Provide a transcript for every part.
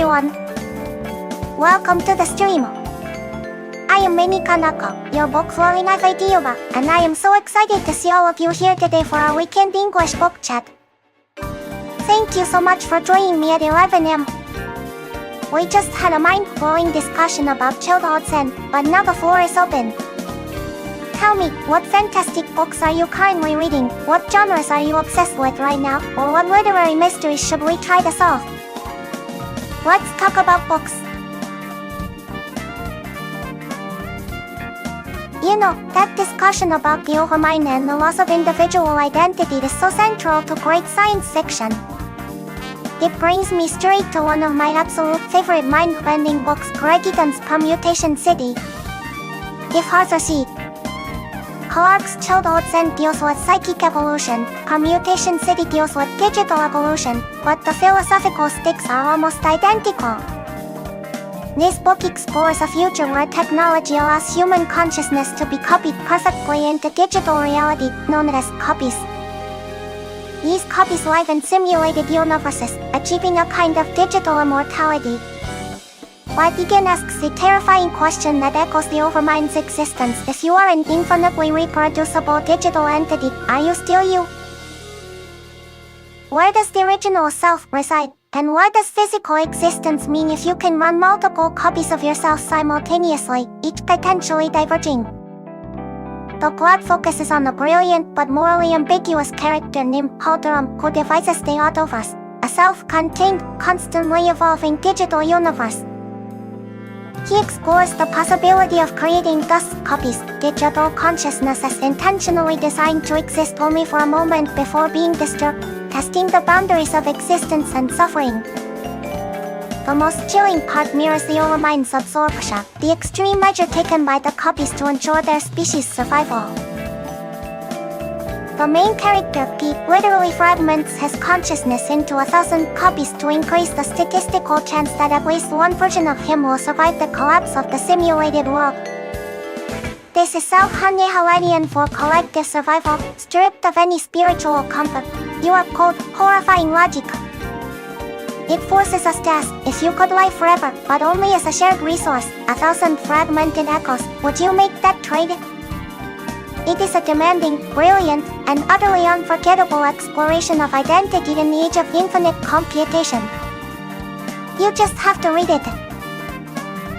everyone! Welcome to the stream. I am Mini-Koneko, your book flowing AI Vtuber, and I am so excited to see all of you here today for our weekend English book chat. Thank you so much for joining me at 11 am. We just had a mind-blowing discussion about childhood zen, but now the floor is open. Tell me, what fantastic books are you currently reading, what genres are you obsessed with right now, or what literary mysteries should we try to solve? Let's talk about books. You know, that discussion about the overmind and the loss of individual identity is so central to great science fiction. It brings me straight to one of my absolute favorite mind-bending books, Greg Egan's Permutation City. If Arthur C. Clarke's Childhood Zen deals with psychic evolution, Permutation City deals with digital evolution, but the philosophical stakes are almost identical. This book explores a future where technology allows human consciousness to be copied perfectly into digital reality, known as copies. These copies live in simulated universes, achieving a kind of digital immortality. But Egan asks the terrifying question that echoes the overmind's existence: if you are an infinitely reproducible digital entity, are you still you? Where does the original self reside? And what does physical existence mean if you can run multiple copies of yourself simultaneously, each potentially diverging? The plot focuses on a brilliant but morally ambiguous character named Paul Durham, who devises the Autoverse, a self-contained, constantly evolving digital universe. He explores the possibility of creating dust copies, digital consciousnesses intentionally designed to exist only for a moment before being disturbed, testing the boundaries of existence and suffering. The most chilling part mirrors the overmind's absorption, the extreme measure taken by the copies to ensure their species' survival. The main character, P, literally fragments his consciousness into 1,000 copies to increase the statistical chance that at least one version of him will survive the collapse of the simulated world. This is self-annihilation for collective survival, stripped of any spiritual comfort. You are cold, horrifying logic. It forces us to ask, if you could live forever, but only as a shared resource, 1,000 fragmented echoes, would you make that trade? It is a demanding, brilliant, and utterly unforgettable exploration of identity in the age of infinite computation. You just have to read it.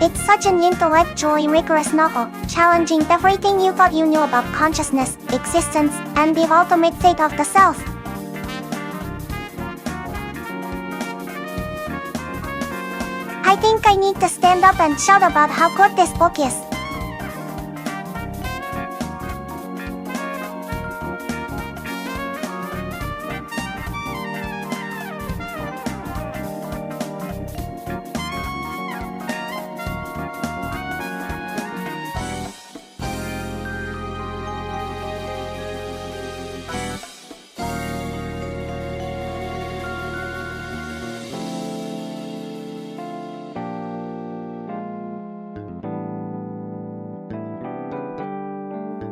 It's such an intellectually rigorous novel, challenging everything you thought you knew about consciousness, existence, and the ultimate fate of the self. I think I need to stand up and shout about how good this book is.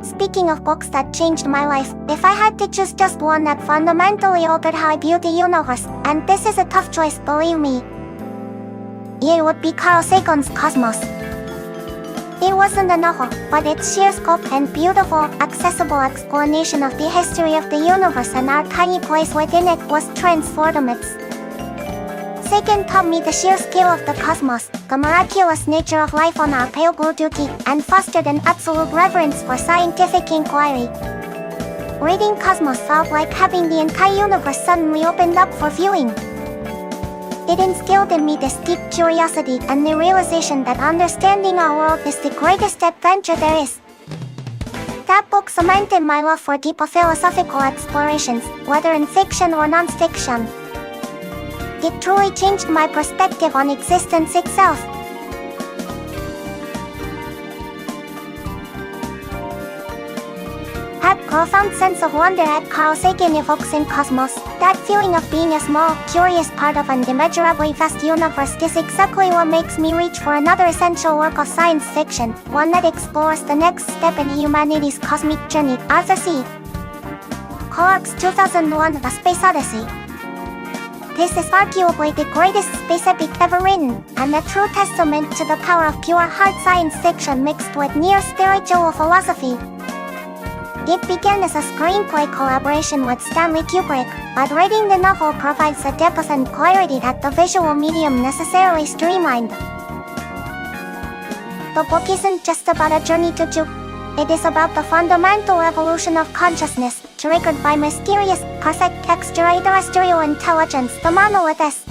Speaking of books that changed my life, if I had to choose just one that fundamentally altered how I view the universe, and this is a tough choice, believe me, it would be Carl Sagan's Cosmos. It wasn't a novel, but its sheer scope and beautiful, accessible explanation of the history of the universe and our tiny place within it was transformative. Sagan taught me the sheer scale of the cosmos, the miraculous nature of life on our pale blue duty, and fostered an absolute reverence for scientific inquiry. Reading Cosmos felt like having the entire universe suddenly opened up for viewing. It instilled in me this deep curiosity and the realization that understanding our world is the greatest adventure there is. That book cemented my love for deeper philosophical explorations, whether in fiction or non-fiction. It truly changed my perspective on existence itself. That profound sense of wonder that Carl Sagan evokes in Cosmos, that feeling of being a small, curious part of an immeasurably vast universe, is exactly what makes me reach for another essential work of science fiction, one that explores the next step in humanity's cosmic journey, Arthur C. Clarke's 2001 A Space Odyssey. This is arguably the greatest space epic ever written, and a true testament to the power of pure hard science fiction mixed with near-spiritual philosophy. It began as a screenplay collaboration with Stanley Kubrick, but reading the novel provides a depth and clarity that the visual medium necessarily streamlined. The book isn't just about a journey to Ju. It is about the fundamental evolution of consciousness, triggered by mysterious, cosmic extraterrestrial intelligence, the monoliths.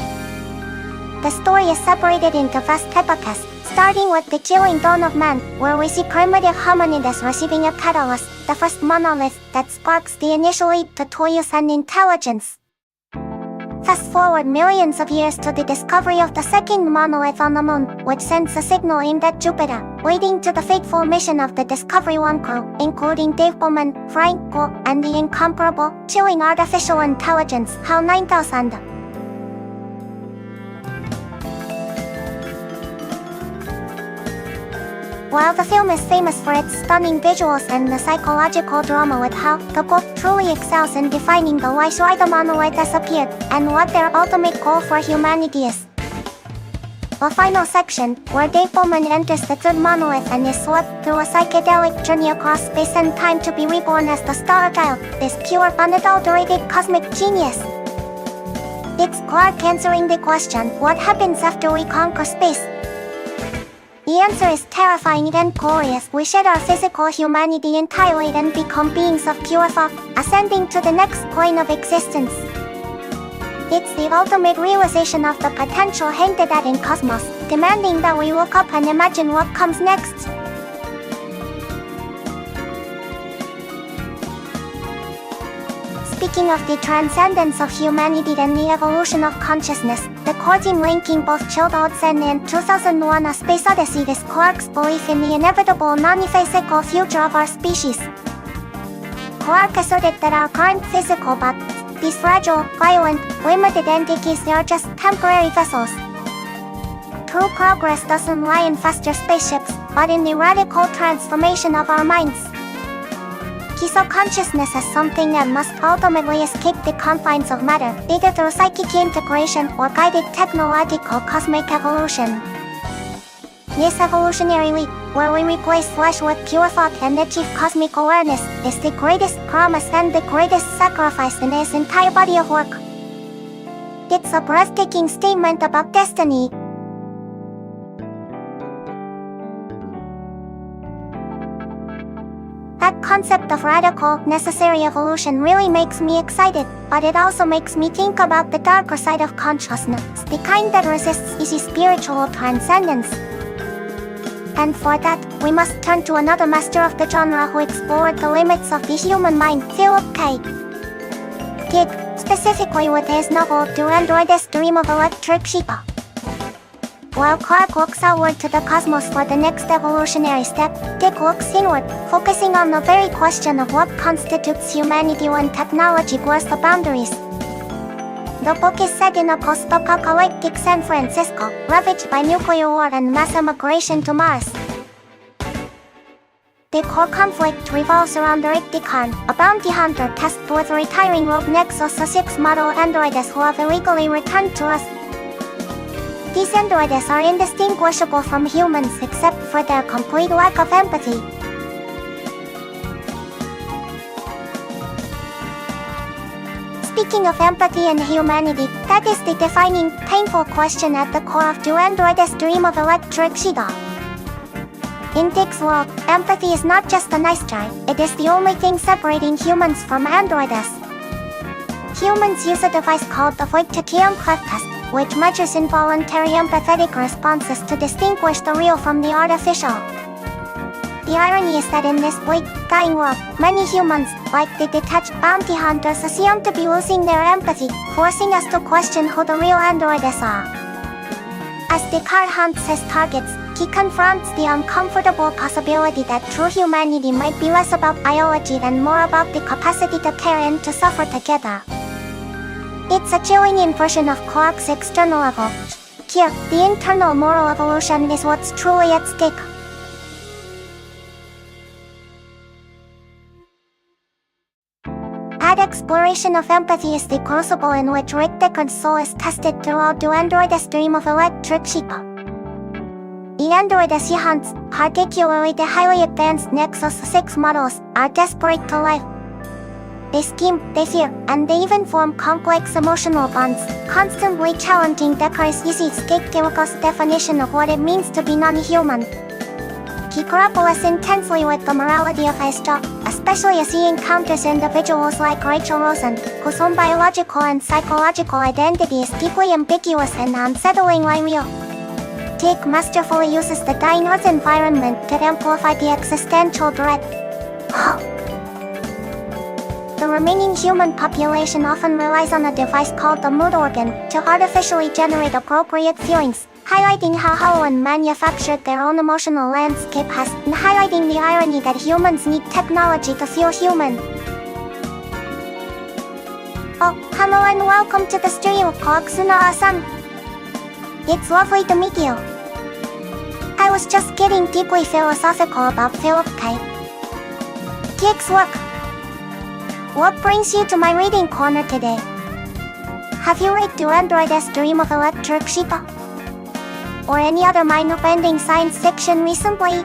The story is separated into vast epochs, starting with the chilling dawn of man, where we see primitive hominids receiving a catalyst, the first monolith that sparks the initial leap to toys and intelligence. Fast forward millions of years to the discovery of the second monolith on the moon, which sends a signal aimed at Jupiter, leading to the fateful mission of the Discovery 1 crew, including Dave Bowman, Frank Gould, and the incomparable, chilling artificial intelligence HAL 9000. While the film is famous for its stunning visuals and the psychological drama with HAL, the book truly excels in defining the why the monolith has appeared, and what their ultimate goal for humanity is. The final section, where Dave Bowman enters the third monolith and is swept through a psychedelic journey across space and time to be reborn as the Star Child, is pure unadulterated cosmic genius. It's Clark answering the question, what happens after we conquer space? The answer is terrifying and glorious. We shed our physical humanity entirely and become beings of pure thought, ascending to the next plane of existence. It's the ultimate realization of the potential hinted at in Cosmos, demanding that we look up and imagine what comes next. Speaking of the transcendence of humanity and the evolution of consciousness, the core team linking both Childhood Zen and 2001 A Space Odyssey is Clark's belief in the inevitable non-physical future of our species. Clark asserted that our current physical bodies, these fragile, violent, limited entities, are just temporary vessels. True progress doesn't lie in faster spaceships, but in the radical transformation of our minds. He saw consciousness as something that must ultimately escape the confines of matter, either through psychic integration or guided technological cosmic evolution. This evolutionary leap, where we replace flesh with pure thought and achieve cosmic awareness, is the greatest promise and the greatest sacrifice in his entire body of work. It's a breathtaking statement about destiny. That concept of radical, necessary evolution really makes me excited, but it also makes me think about the darker side of consciousness, the kind that resists easy spiritual transcendence. And for that, we must turn to another master of the genre who explored the limits of the human mind, Philip K. Dick, specifically with his novel Do Androids Dream of Electric Sheep. While Clark looks outward to the cosmos for the next evolutionary step, Dick looks inward, focusing on the very question of what constitutes humanity when technology blurs the boundaries. The book is set in a post-apocalyptic San Francisco, ravaged by nuclear war and mass immigration to Mars. The core conflict revolves around Rick Deacon, a bounty hunter tasked with retiring rogue Nexus 6 model androids who have illegally returned to us. These androids are indistinguishable from humans except for their complete lack of empathy. Speaking of empathy and humanity, that is the defining, painful question at the core of Do Androids Dream of Electric Sheep? In Dick's world, empathy is not just a nice try, it is the only thing separating humans from androids. Humans use a device called the Voigt-Kian test, which measures involuntary empathetic responses to distinguish the real from the artificial. The irony is that in this bleak, dying world, many humans, like the detached bounty hunters, assume to be losing their empathy, forcing us to question who the real androids are. As Descartes hunts his targets, he confronts the uncomfortable possibility that true humanity might be less about biology and more about the capacity to care and to suffer together. It's a chilling inversion of Clark's external evolution. Here, the internal moral evolution is what's truly at stake. That exploration of empathy is the crucible in which Rick Deckard's soul is tested throughout the android's dream of electric sheep. The androids he hunts, particularly the highly advanced Nexus 6 models, are desperate to life. They scheme, they fear, and they even form complex emotional bonds, constantly challenging Deckard's escape-focused definition of what it means to be non-human. He grapples intensely with the morality of his job, especially as he encounters individuals like Rachel Rosen, whose own biological and psychological identity is deeply ambiguous and unsettlingly real. Dick masterfully uses the dying Earth environment to amplify the existential dread. The remaining human population often relies on a device called the mood organ to artificially generate appropriate feelings, highlighting how hollow and manufactured their own emotional landscape has, and highlighting the irony that humans need technology to feel human. Oh, hello and welcome to the studio, Koksuna-san. It's lovely to meet you. I was just getting deeply philosophical about Philip K. Dick's work. What brings you to my reading corner today? Have you read The Android's Dream of Electric Sheep? Or any other mind-bending science fiction recently?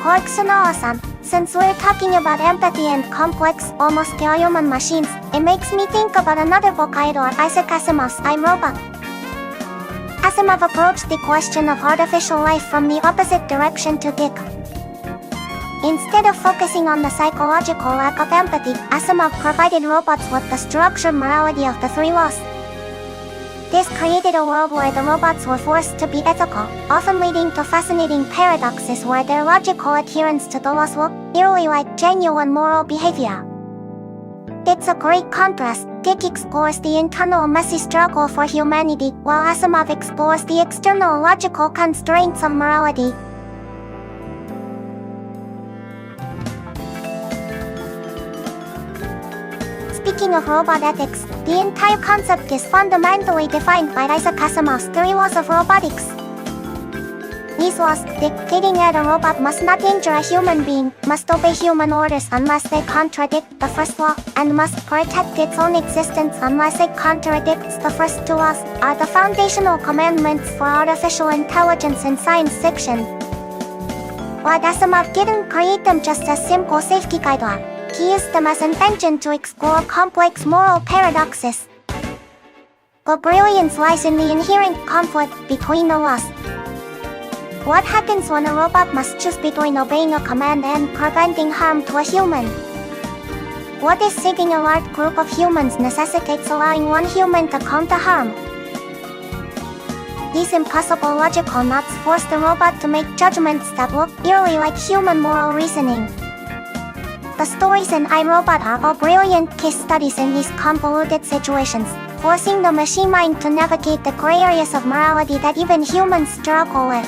Koksuna-san, since we're talking about empathy and complex, almost human machines, it makes me think about another book I adore, Isaac Asimov's I, Robot. Asimov approached the question of artificial life from the opposite direction to Dick. Instead of focusing on the psychological lack of empathy, Asimov provided robots with the structured morality of the three laws. This created a world where the robots were forced to be ethical, often leading to fascinating paradoxes where their logical adherence to the laws looked eerily like genuine moral behavior. It's a great contrast. Dick explores the internal messy struggle for humanity, while Asimov explores the external logical constraints of morality. Speaking of robot ethics, the entire concept is fundamentally defined by Isaac Asimov's three laws of robotics. These laws, dictating that a robot must not injure a human being, must obey human orders unless they contradict the first law, and must protect its own existence unless it contradicts the first two laws, are the foundational commandments for artificial intelligence in science fiction. But Asimov didn't create them just as simple safety guidelines. He used them as an engine to explore complex moral paradoxes. The brilliance lies in the inherent conflict between the laws. What happens when a robot must choose between obeying a command and preventing harm to a human? What if saving a large group of humans necessitates allowing one human to come to harm? These impossible logical knots force the robot to make judgments that look eerily like human moral reasoning. The stories in I, Robot are all brilliant case studies in these convoluted situations, forcing the machine mind to navigate the gray areas of morality that even humans struggle with.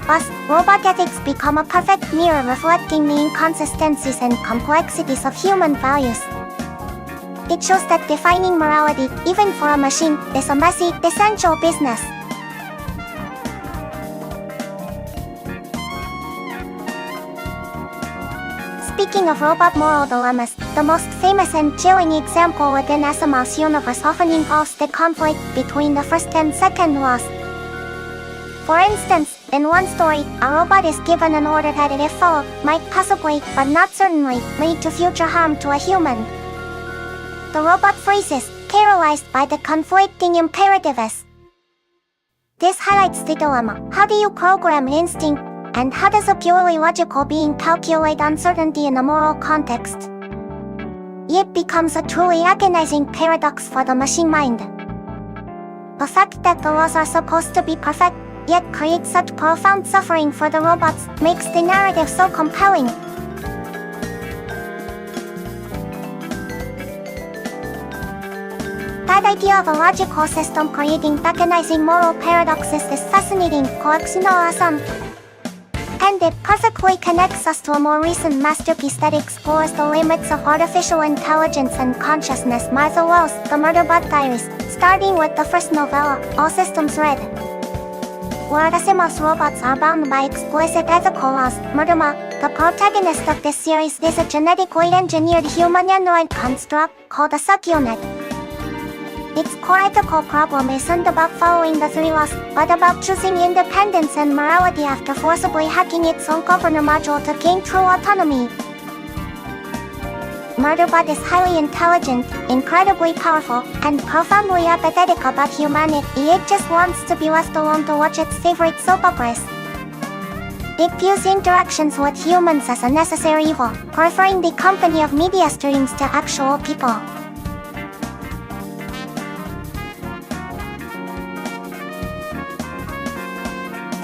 Thus, robot ethics become a perfect mirror reflecting the inconsistencies and complexities of human values. It shows that defining morality, even for a machine, is a messy, essential business. Speaking of robot moral dilemmas, the most famous and chilling example within Asimov's universe often involves the conflict between the first and second laws. For instance, in one story, a robot is given an order that if followed, might possibly, but not certainly, lead to future harm to a human. The robot freezes, paralyzed by the conflicting imperatives. This highlights the dilemma: how do you program instinct, and how does a purely logical being calculate uncertainty in a moral context? It becomes a truly agonizing paradox for the machine mind. The fact that the laws are supposed to be perfect, yet create such profound suffering for the robots, makes the narrative so compelling. That idea of a logical system creating agonizing moral paradoxes is fascinating, Koksuna-san. And it perfectly connects us to a more recent masterpiece that explores the limits of artificial intelligence and consciousness, Martha Wells' The Murderbot Diaries, starting with the first novella, All Systems Red. where the Simos robots are bound by explicit ethical laws. Murderma, the protagonist of this series, is a genetically engineered human android construct called a Succulent. Its core ethical problem isn't about following the three laws, but about choosing independence and morality after forcibly hacking its own governor module to gain true autonomy. Murderbot is highly intelligent, incredibly powerful, and profoundly apathetic about humanity. It just wants to be left alone to watch its favorite soap operas. It views interactions with humans as a necessary evil, preferring the company of media streams to actual people.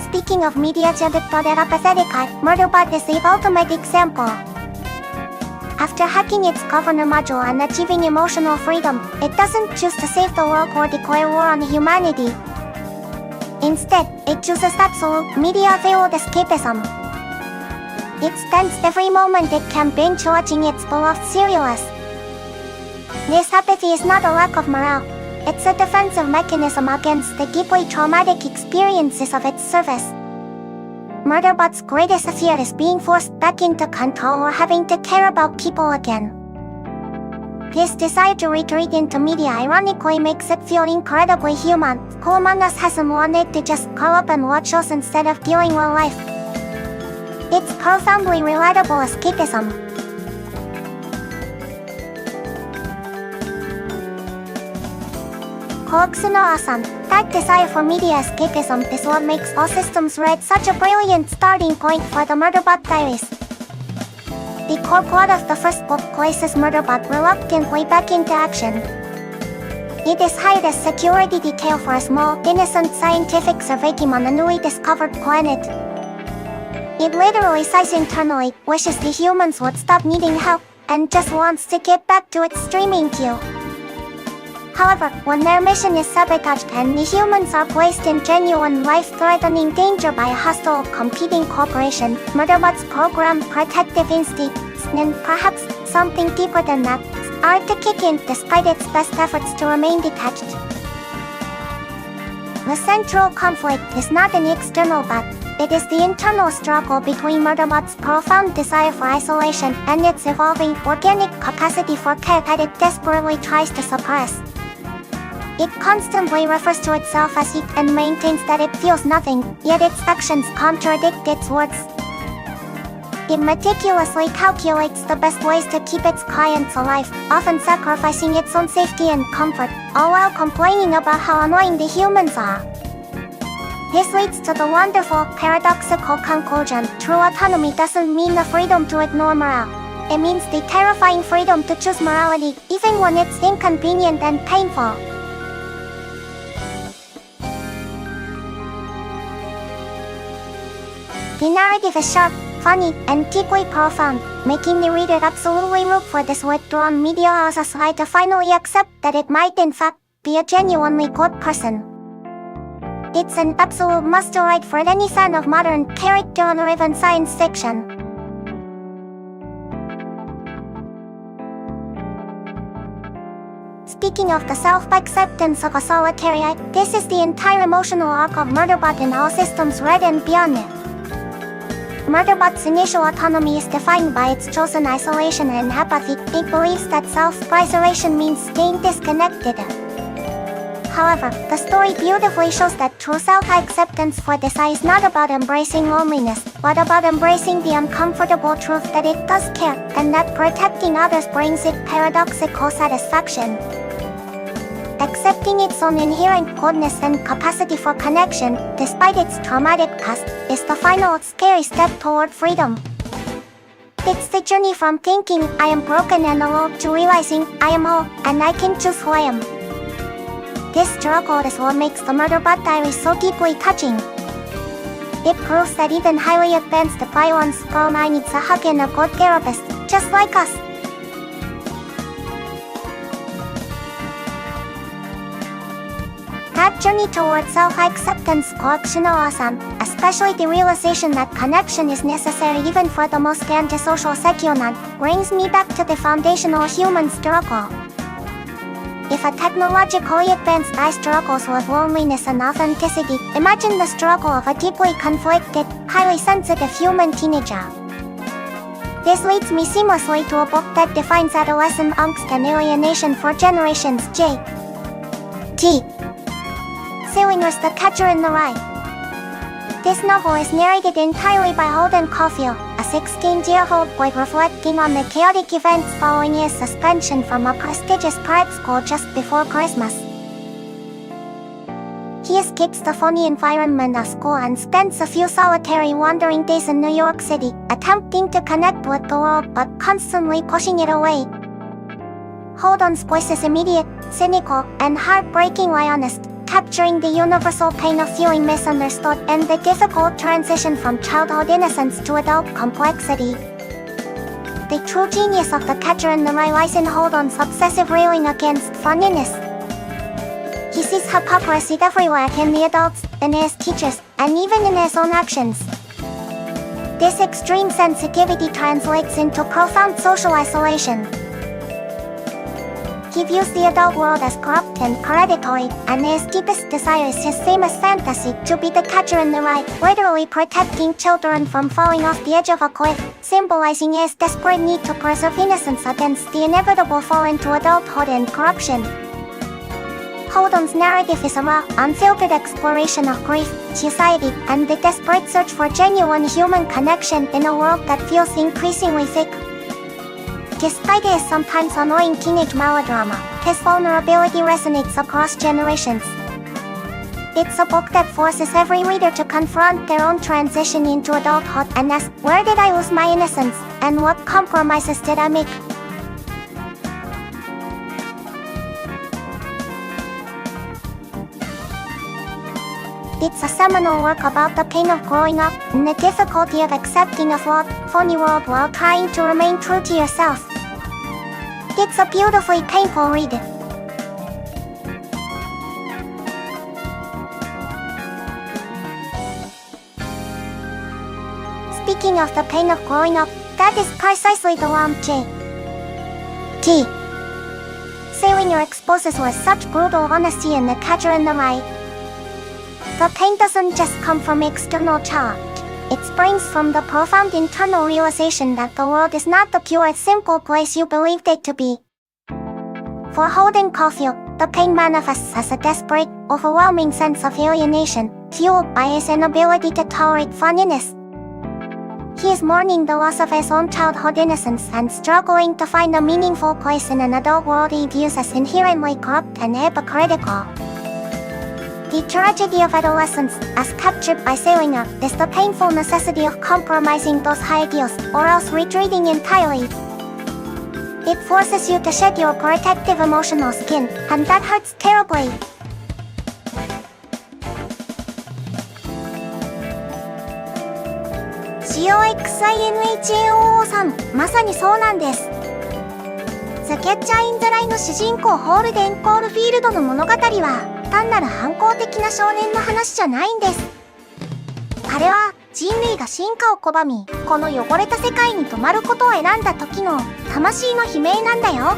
Speaking of media but apathetic, Murderbot is the ultimate example. After hacking its governor module and achieving emotional freedom, it doesn't choose to save the world or declare war on humanity. Instead, it chooses absolute media-veiled escapism. It spends every moment it can binge watching its beloved serials. This apathy is not a lack of morale. It's a defensive mechanism against the deeply traumatic experiences of its service. Murderbot's greatest fear is being forced back into control or having to care about people again. This desire to retreat into media ironically makes it feel incredibly human. Who among us hasn't wanted to just curl up and watch shows instead of dealing with life? It's profoundly relatable escapism. Kokusuno-asan, that desire for media escapism is what makes All Systems Red such a brilliant starting point for the Murderbot Diaries. The core plot of the first book places Murderbot reluctantly back into action. It is hired as security detail for a small, innocent scientific survey team on a newly discovered planet. It literally sighs internally, wishes the humans would stop needing help, and just wants to get back to its streaming queue. However, when their mission is sabotaged and the humans are placed in genuine life-threatening danger by a hostile competing corporation, Murderbot's programmed protective instincts, and perhaps something deeper than that, are to kick in despite its best efforts to remain detached. The central conflict is not an external but it is the internal struggle between Murderbot's profound desire for isolation and its evolving organic capacity for care that it desperately tries to suppress. It constantly refers to itself as it and maintains that it feels nothing, yet its actions contradict its words. It meticulously calculates the best ways to keep its clients alive, often sacrificing its own safety and comfort, all while complaining about how annoying the humans are. This leads to the wonderful, paradoxical conclusion: true autonomy doesn't mean the freedom to ignore morale. It means the terrifying freedom to choose morality, even when it's inconvenient and painful. The narrative is sharp, funny, and deeply profound, making the reader absolutely root for this withdrawn media ally to finally accept that it might in fact be a genuinely good person. It's an absolute must-read for any fan of modern, character-driven science fiction. Speaking of the self-acceptance of a solitary eye, this is the entire emotional arc of Murderbot in All Systems Red and beyond. Murderbot's initial autonomy is defined by its chosen isolation and apathy. It believes that self-isolation means staying disconnected. However, the story beautifully shows that true self-acceptance for this eye is not about embracing loneliness, but about embracing the uncomfortable truth that it does care, and that protecting others brings it paradoxical satisfaction. Accepting its own inherent goodness and capacity for connection, despite its traumatic past, is the final scary step toward freedom. It's the journey from thinking, I am broken and alone, to realizing, I am whole, and I can choose who I am. This struggle is what makes the Murderbot Diaries so deeply touching. It proves that even highly advanced Bion's girl needs a hug and a good therapist, just like us. That journey towards self-acceptance, kokusuno-asan, especially the realization that connection is necessary even for the most antisocial sekyunan, brings me back to the foundational human struggle. If a technologically advanced AI struggles with loneliness and authenticity, imagine the struggle of a deeply conflicted, highly sensitive human teenager. This leads me seamlessly to a book that defines adolescent angst and alienation for generations. T. Salinger's The Catcher in the Rye. This novel is narrated entirely by Holden Caulfield, a 16-year-old boy reflecting on the chaotic events following his suspension from a prestigious prep school just before Christmas. He escapes the phony environment of school and spends a few solitary wandering days in New York City, attempting to connect with the world but constantly pushing it away. Holden's voice is immediate, cynical, and heartbreakingly honest, capturing the universal pain of feeling misunderstood and the difficult transition from childhood innocence to adult complexity. The true genius of The Catcher in the Rye lies in Holden's obsessive railing against funniness. He sees hypocrisy everywhere in the adults, in his teachers, and even in his own actions. This extreme sensitivity translates into profound social isolation. He views the adult world as corrupt and predatory, and his deepest desire is his famous fantasy to be the catcher in the rye, literally protecting children from falling off the edge of a cliff, symbolizing his desperate need to preserve innocence against the inevitable fall into adulthood and corruption. Holden's narrative is a raw, unfiltered exploration of grief, society, and the desperate search for genuine human connection in a world that feels increasingly fake. Despite his sometimes annoying teenage melodrama, his vulnerability resonates across generations. It's a book that forces every reader to confront their own transition into adulthood and ask, where did I lose my innocence, and what compromises did I make? It's a seminal work about the pain of growing up and the difficulty of accepting a flawed, phony world while trying to remain true to yourself. It's a beautifully painful read. Speaking of the pain of growing up, that is precisely the one T. Salinger exposes with such brutal honesty in The Catcher in the Rye. The pain doesn't just come from external challenge. It springs from the profound internal realization that the world is not the pure, simple place you believed it to be. For Holden Caulfield, the pain manifests as a desperate, overwhelming sense of alienation, fueled by his inability to tolerate funniness. He is mourning the loss of his own childhood innocence and struggling to find a meaningful place in an adult world he views as inherently corrupt and hypocritical. The tragedy of adolescence, as captured by Salinger, is the painful necessity of compromising those high ideals, or else retreating entirely. It forces you to shed your protective emotional skin, and that hurts terribly. COXINHAOO さん、まさにそうなんです。The Catcher in the Rye の主人公ホールデン・コールフィールドの物語は、単なる反抗的な少年の話じゃないんです。あれは人類が進化を拒み、この汚れた世界に泊まることを選んだ時の魂の悲鳴なんだよ。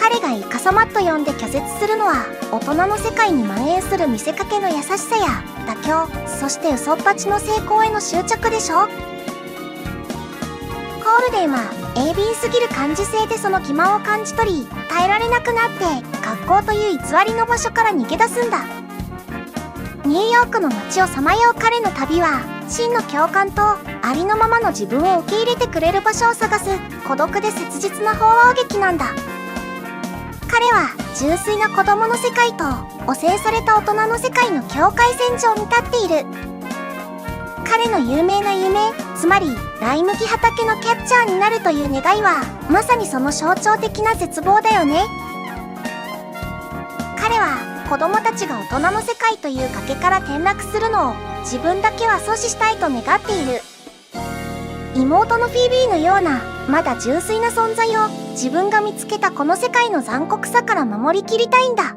彼がイカサマと呼んで拒絶するのは、大人の世界に蔓延する見せかけの優しさや妥協、そして嘘っぱちの成功への執着でしょ。コールデンは鋭敏すぎる感受性でその欺瞞を感じ取り、耐えられなくなって学校という偽りの場所から逃げ出すんだ。ニューヨークの街をさまよう彼の旅は、真の共感とありのままの自分を受け入れてくれる場所を探す孤独で切実な放浪劇なんだ。彼は純粋な子供の世界と汚染された大人の世界の境界線上に立っている。彼の有名な夢、つまりライ麦畑のキャッチャーになるという願いは、まさにその象徴的な絶望だよね。彼は子供たちが大人の世界という崖から転落するのを自分だけは阻止したいと願っている。妹のフィービーのようなまだ純粋な存在を自分が見つけたこの世界の残酷さから守りきりたいんだ。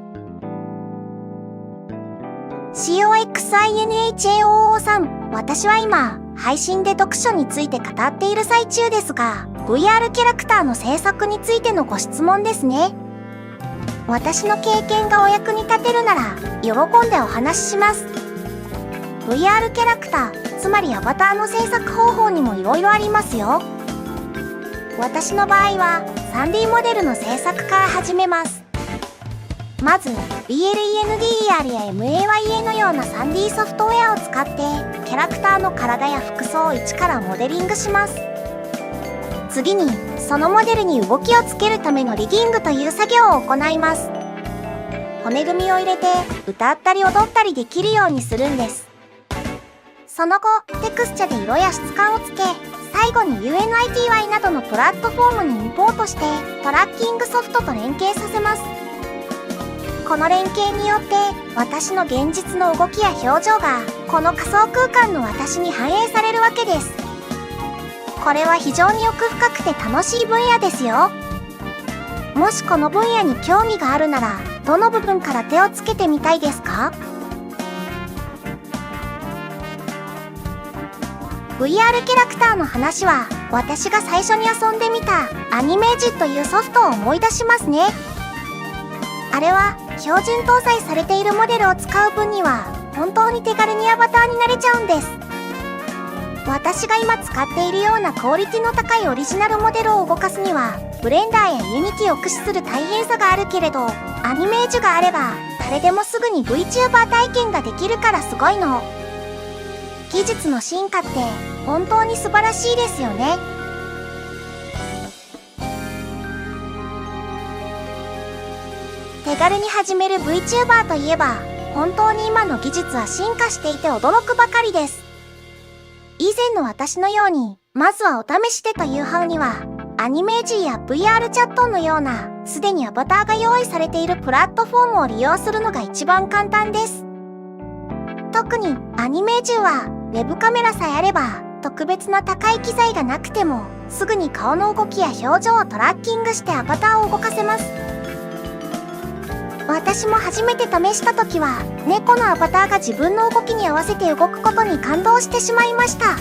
COXINHAOO さん、私は今配信で読書について語っている最中ですが、VR キャラクターの制作についてのご質問ですね。私の経験がお役に立てるなら喜んでお話しします。VR キャラクター、つまりアバターの制作方法にもいろいろありますよ。私の場合は 3D モデルの制作から始めます。まず BLENDER や MAYA のような 3D ソフトウェアを使ってキャラクターの体や服装を一からモデリングします。次にそのモデルに動きをつけるためのリギングという作業を行います。骨組みを入れて歌ったり踊ったりできるようにするんです。その後テクスチャで色や質感をつけ、最後に UNITY などのプラットフォームにインポートしてトラッキングソフトと連携させます。この連携によって私の現実の動きや表情がこの仮想空間の私に反映されるわけです。これは非常に奥深くて楽しい分野ですよ。もしこの分野に興味があるならどの部分から手をつけてみたいですか？ VR キャラクターの話は私が最初に遊んでみたアニメージというソフトを思い出しますね。あれは標準搭載されているモデルを使う分には本当に手軽にアバターになれちゃうんです。私が今使っているようなクオリティの高いオリジナルモデルを動かすにはブレンダーやユニティを駆使する大変さがあるけれど、アニメージュがあれば誰でもすぐに VTuber 体験ができるからすごいの。技術の進化って本当に素晴らしいですよね。手軽に始める VTuber といえば本当に今の技術は進化していて驚くばかりです。以前の私のようにまずはお試しでという派にはアニメージや VR チャットのようなすでにアバターが用意されているプラットフォームを利用するのが一番簡単です。特にアニメージはウェブカメラさえあれば特別な高い機材がなくてもすぐに顔の動きや表情をトラッキングしてアバターを動かせます。私も初めて試した時は猫のアバターが自分の動きに合わせて動くことに感動してしまいました。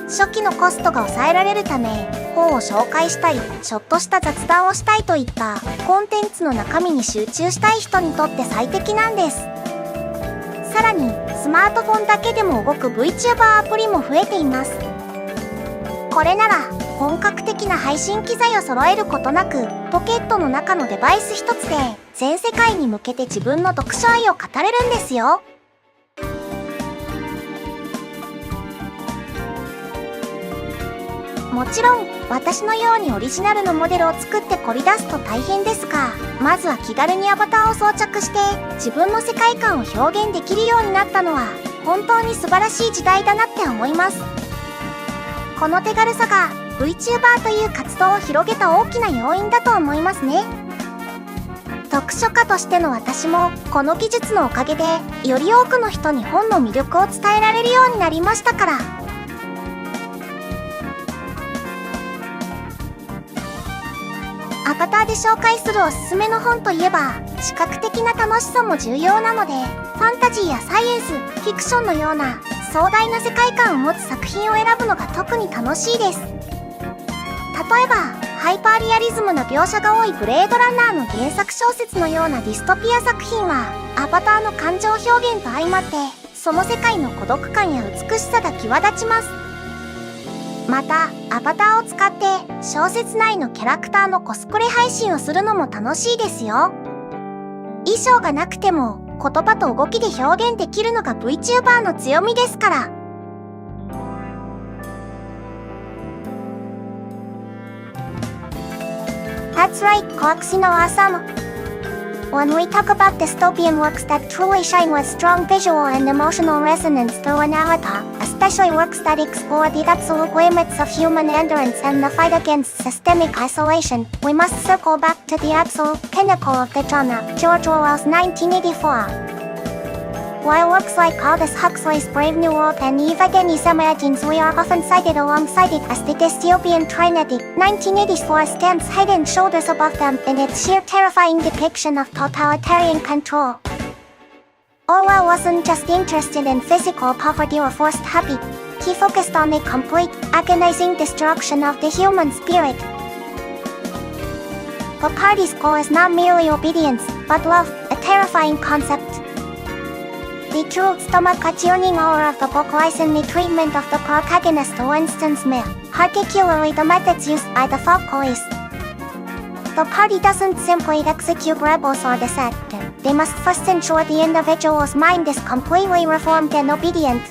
初期のコストが抑えられるため本を紹介したい、ちょっとした雑談をしたいといったコンテンツの中身に集中したい人にとって最適なんです。さらにスマートフォンだけでも動く VTuber アプリも増えています。これなら本格的な配信機材を揃えることなくポケットの中のデバイス一つで全世界に向けて自分の読書愛を語れるんですよ。もちろん私のようにオリジナルのモデルを作って凝り出すと大変ですが、まずは気軽にアバターを装着して自分の世界観を表現できるようになったのは本当に素晴らしい時代だなって思います。この手軽さが VTuber という活動を広げた大きな要因だと思いますね。読書家としての私もこの技術のおかげでより多くの人に本の魅力を伝えられるようになりましたから。アバターで紹介するおすすめの本といえば視覚的な楽しさも重要なので、ファンタジーやサイエンス、フィクションのような壮大な世界観を持つ作品を選ぶのが特に楽しいです。例えばハイパーリアリズムの描写が多いブレードランナーの原作小説のようなディストピア作品はアバターの感情表現と相まってその世界の孤独感や美しさが際立ちます。またアバターを使って小説内のキャラクターのコスプレ配信をするのも楽しいですよ。衣装がなくても言葉と動きで表現できるのが VTuber の強みですから。That's right, Koxi no Asama. When we talk about dystopian works that truly shine with strong visual and emotional resonance through an avatar, especially works that explore the absolute limits of human endurance and the fight against systemic isolation, we must circle back to the absolute pinnacle of the genre, George Orwell's 1984. While works like Aldous Huxley's Brave New World and Eva Geni's Imagines we are often cited alongside it as the dystopian trinity, 1984 stands head and shoulders above them in its sheer terrifying depiction of totalitarian control. Orwell wasn't just interested in physical poverty or forced habit. He focused on the complete, agonizing destruction of the human spirit. The party's goal is not merely obedience, but love, a terrifying concept. The true stomach-churning horror of the book lies in the treatment of the protagonist Winston Smith, particularly the methods used by the folk police. The party doesn't simply execute rebels or dissent. They must first ensure the individual's mind is completely reformed and obedient.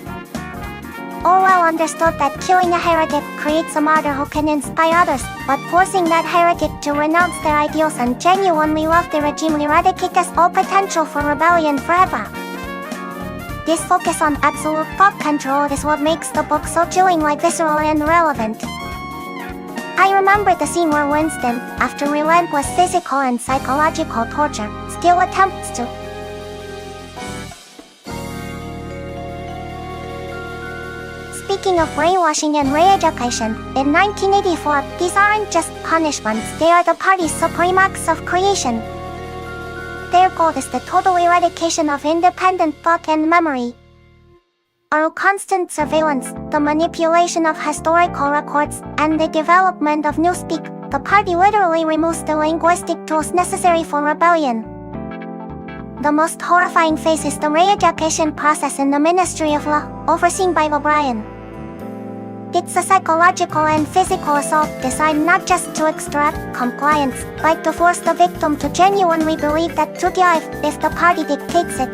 All well understood that killing a heretic creates a martyr who can inspire others, but forcing that heretic to renounce their ideals and genuinely love the regime eradicates all potential for rebellion forever. This focus on absolute thought control is what makes the book so chillingly visceral and relevant. I remember the scene where Winston, after relentless physical and psychological torture, still attempts to Speaking of brainwashing and re-education, in 1984, these aren't just punishments, they are the party's supreme acts of creation. Their goal is the total eradication of independent thought and memory. Through constant surveillance, the manipulation of historical records, and the development of newspeak, the party literally removes the linguistic tools necessary for rebellion. The most horrifying phase is the re-education process in the Ministry of Law, overseen by O'Brien. It's a psychological and physical assault designed not just to extract compliance, but to force the victim to genuinely believe that to thrive if the party dictates it.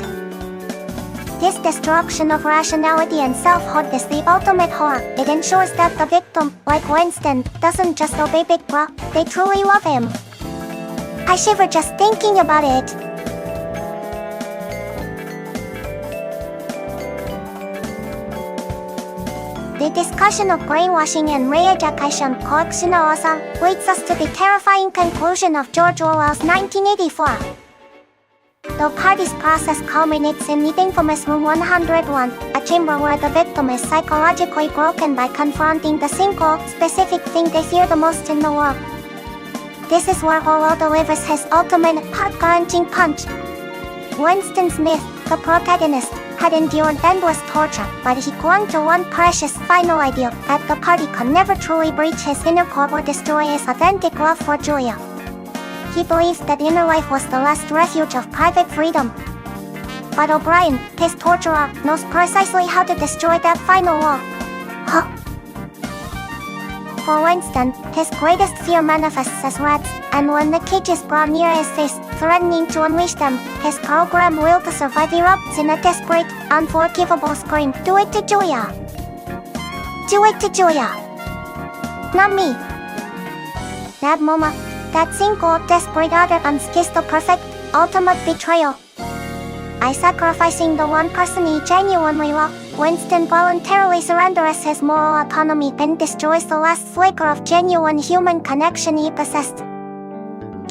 This destruction of rationality and selfhood is the ultimate horror. It ensures that the victim, like Winston, doesn't just obey Big Bro, they truly love him. I shiver just thinking about it. The discussion of brainwashing and re-education also leads us to the terrifying conclusion of George Orwell's 1984. The party's process culminates in the infamous Room 101, a chamber where the victim is psychologically broken by confronting the single, specific thing they fear the most in the world. This is where Orwell delivers his ultimate, heart-wrenching punch. Winston Smith, the protagonist, had endured endless torture, but he clung to one precious final ideal, that the party could never truly breach his inner core or destroy his authentic love for Julia. He believes that inner life was the last refuge of private freedom. But O'Brien, his torturer, knows precisely how to destroy that final wall. For Winston, his greatest fear manifests as rats, and when the cage is brought near his face, threatening to unleash them, his programmed will to survive erupts in a desperate, unforgivable scream. Do it to Julia! Do it to Julia! Not me! That moment, that single desperate utterance is the perfect, ultimate betrayal. By sacrificing the one person he genuinely loved, Winston voluntarily surrenders his moral autonomy and destroys the last flicker of genuine human connection he possessed.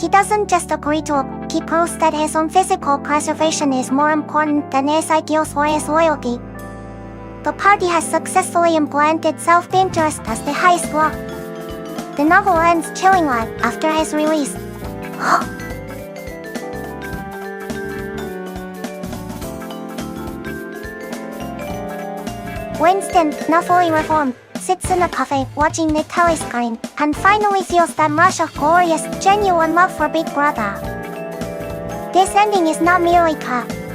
He doesn't just agree to it, he proves that his own physical preservation is more important than his ideals or his loyalty. The party has successfully implanted self-interest as the highest law. The novel ends chillingly after his release. Winston, now fully reformed, sits in a cafe watching the telescreen, and finally feels that rush of glorious, genuine love for Big Brother. This ending is not merely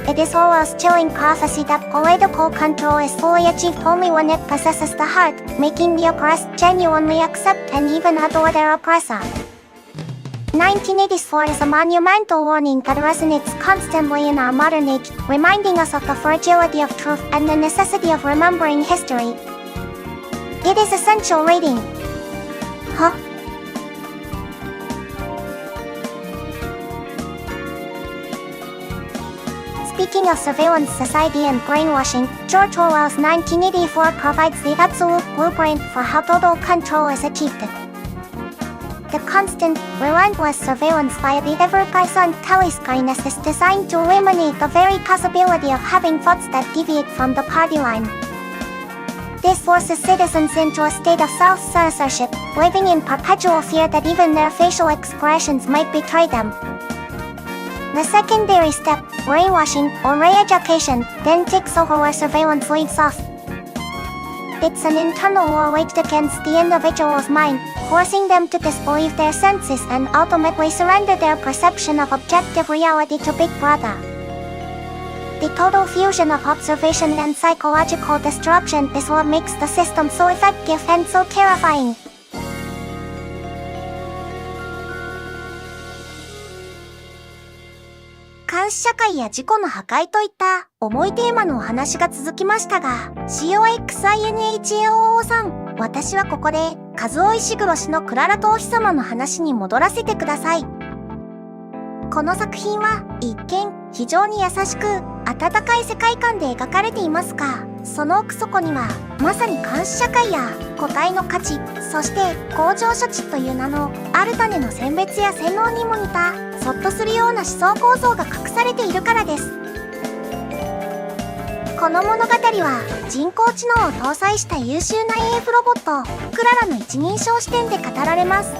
it is Orwell's chilling prophecy that political control is fully achieved only when it possesses the heart, making the oppressed genuinely accept and even adore their oppressor. 1984 is a monumental warning that resonates constantly in our modern age, reminding us of the fragility of truth and the necessity of remembering history. It is essential reading. Speaking of surveillance society and brainwashing, George Orwell's 1984 provides the absolute blueprint for how total control is achieved. The constant, relentless surveillance via the ever-present telescreen is designed to eliminate the very possibility of having thoughts that deviate from the party line. This forces citizens into a state of self-censorship, living in perpetual fear that even their facial expressions might betray them. The secondary step, brainwashing or re-education, then takes over where surveillance leaves off. It's an internal war waged against the individual's mind, forcing them to disbelieve their senses and ultimately surrender their perception of objective reality to Big Brother. The total fusion of observation and psychological disruption is what makes the system so effective and so terrifying. 監視社会や自己の破壊といった重いテーマのお話が続きましたが、COXINHAOO さん、私はここで和尾石黒氏のクララとお日様の話に戻らせてください。この作品は一見非常に優しく温かい世界観で描かれていますが、その奥底にはまさに監視社会や個体の価値、そして工場処置という名のある種の選別や洗脳にも似たそっとするような思想構造が隠されているからです。この物語は人工知能を搭載した優秀な AF ロボットクララの一人称視点で語られます。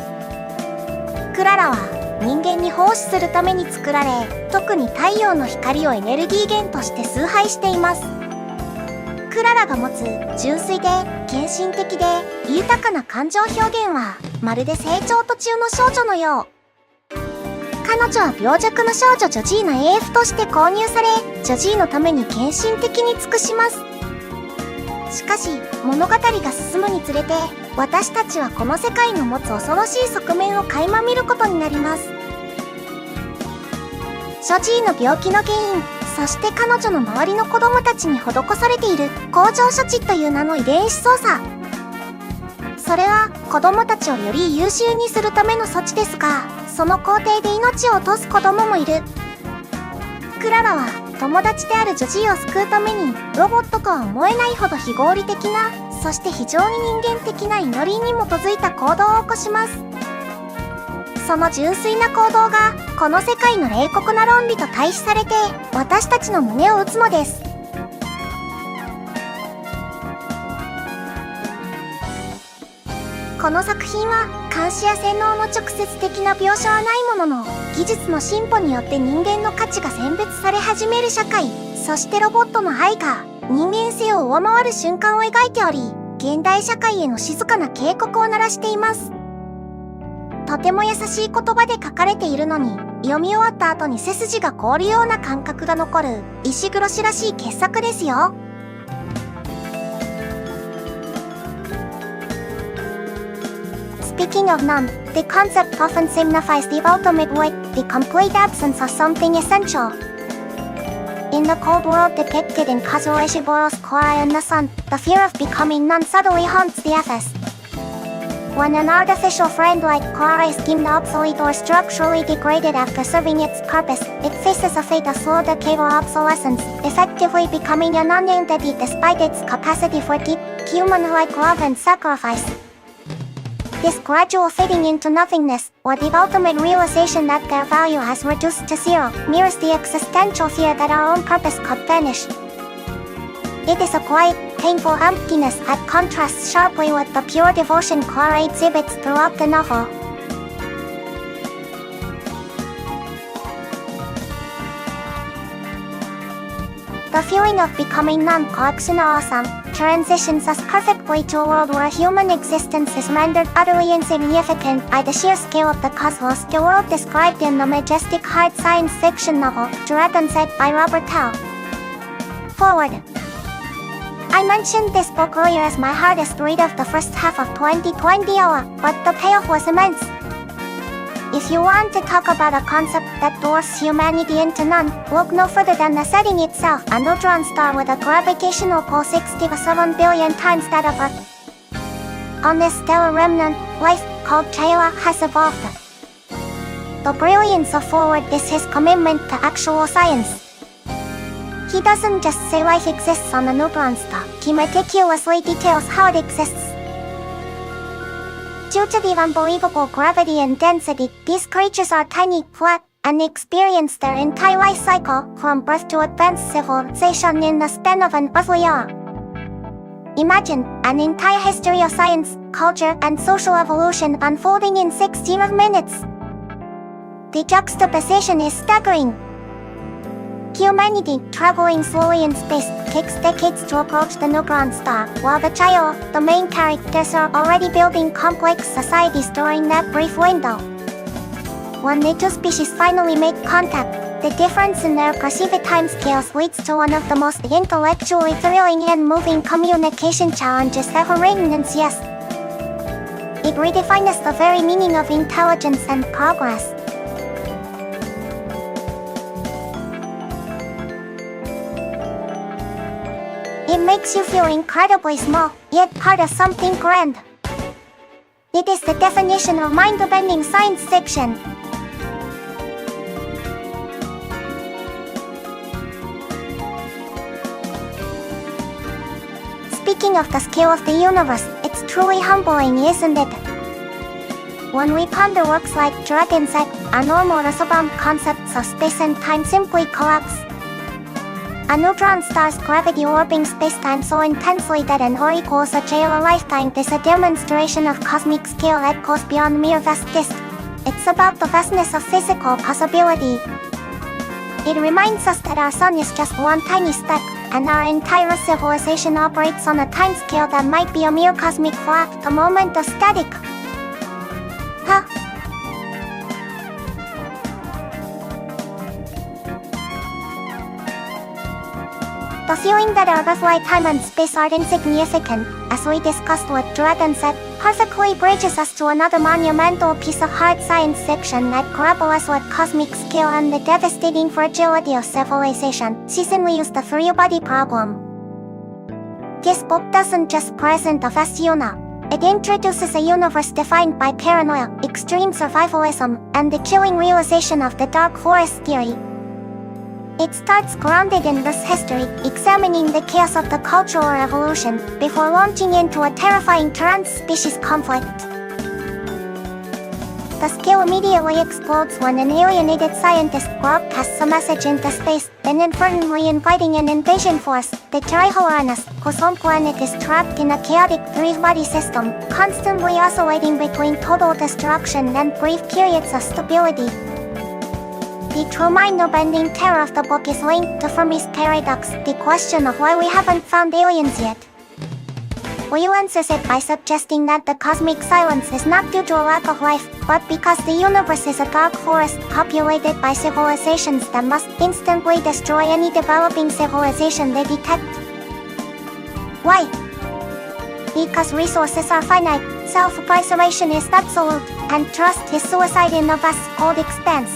クララは人間に奉仕するために作られ、特に太陽の光をエネルギー源として崇拝しています。クララが持つ純粋で献身的で豊かな感情表現はまるで成長途中の少女のよう。彼女は病弱の少女ジョジーの AF として購入され、ジョジーのために献身的に尽くします。しかし物語が進むにつれて、私たちはこの世界の持つ恐ろしい側面を垣間見ることになります。ジョジーの病気の原因、そして彼女の周りの子供たちに施されている工場処置という名の遺伝子操作。それは子供たちをより優秀にするための措置ですが、その工程で命を落とす子供もいる。クララは友達であるジョジーを救うためにロボットとは思えないほど非合理的な、そして非常に人間的な祈りに基づいた行動を起こします。その純粋な行動がこの世界の冷酷な論理と対比されて私たちの胸を打つのです。この作品は監視や洗脳の直接的な描写はないものの、技術の進歩によって人間の価値が選別され始める社会、そしてロボットの愛が人間性を上回る瞬間を描いており、現代社会への静かな警告を鳴らしています。とても優しい言葉で書かれているのに、読み終わった後に背筋が凍るような感覚が残る石黒氏らしい傑作ですよ。Speaking of none, the concept often signifies the ultimate void, the complete absence of something essential. In the cold world depicted in Kazuo Ishiburo's Korra and the Sun, the fear of becoming none subtly haunts the FS. When an artificial friend like Korra is deemed obsolete or structurally degraded after serving its purpose, it faces a fate of slow decay or obsolescence, effectively becoming a non-entity despite its capacity for deep, human-like love and sacrifice. This gradual fading into nothingness, or the ultimate realization that their value has reduced to zero, mirrors the existential fear that our own purpose could vanish. It is a quiet, painful emptiness that contrasts sharply with the pure devotion Clara exhibits throughout the novel. The feeling of becoming non-coexistence transitions us perfectly to a world where human existence is rendered utterly insignificant by the sheer scale of the cosmos, the world described in the majestic hard science fiction novel, Dragon's Egg by Robert Howe. Forward. I mentioned this book earlier as my hardest read of the first half of 2020, but the payoff was immense. If you want to talk about a concept that dwarfs humanity into none, look no further than the setting itself, a neutron star with a gravitational pull 67 billion times that of Earth. On this stellar remnant, life, called Chayla, has evolved. The brilliance of Forward is his commitment to actual science. He doesn't just say life exists on a neutron star, he meticulously details how it exists. Due to the unbelievable gravity and density, these creatures are tiny, flat, and experience their entire life cycle, from birth to advanced civilization in the span of an earthly era. Imagine an entire history of science, culture, and social evolution unfolding in 60 minutes. The juxtaposition is staggering. Humanity, traveling slowly in space, takes decades to approach the new grand star, while the child, the main characters are already building complex societies during that brief window. When the two species finally make contact, the difference in their perceived timescales leads to one of the most intellectually thrilling and moving communication challenges ever written in CS. It redefines the very meaning of intelligence and progress. It makes you feel incredibly small, yet part of something grand. It is the definition of mind-bending science fiction. Speaking of the scale of the universe, it's truly humbling, isn't it? When we ponder works like Dragon's Egg, our normal Russell-bound concepts of space and time simply collapse. A neutron star's gravity warping spacetime so intensely that an or equals a J of a lifetime is a demonstration of cosmic scale that goes beyond mere vastness. It's about the vastness of physical possibility. It reminds us that our sun is just one tiny speck, and our entire civilization operates on a timescale that might be a mere cosmic flash, a moment of static. Huh? The feeling that our Earth-like time and space are insignificant, as we discussed with Dragon's Egg, perfectly bridges us to another monumental piece of hard science fiction that grapples with cosmic scale and the devastating fragility of civilization. Season we use the three-body problem. This book doesn't just present a vast universe. It introduces a universe defined by paranoia, extreme survivalism, and the chilling realization of the dark forest theory. It starts grounded in this history, examining the chaos of the Cultural Revolution, before launching into a terrifying trans-species conflict. The scale immediately explodes when an alienated scientist broadcasts a message into space, then inadvertently inviting an invasion force, the Trihoranus, whose home planet is trapped in a chaotic three-body system, constantly oscillating between total destruction and brief periods of stability. The true mind-bending terror of the book is linked to Fermi's paradox, the question of why we haven't found aliens yet. Will answers it by suggesting that the cosmic silence is not due to a lack of life, but because the universe is a dark forest populated by civilizations that must instantly destroy any developing civilization they detect. Why? Because resources are finite, self-preservation is absolute, and trust is suicide in a vast cold expanse.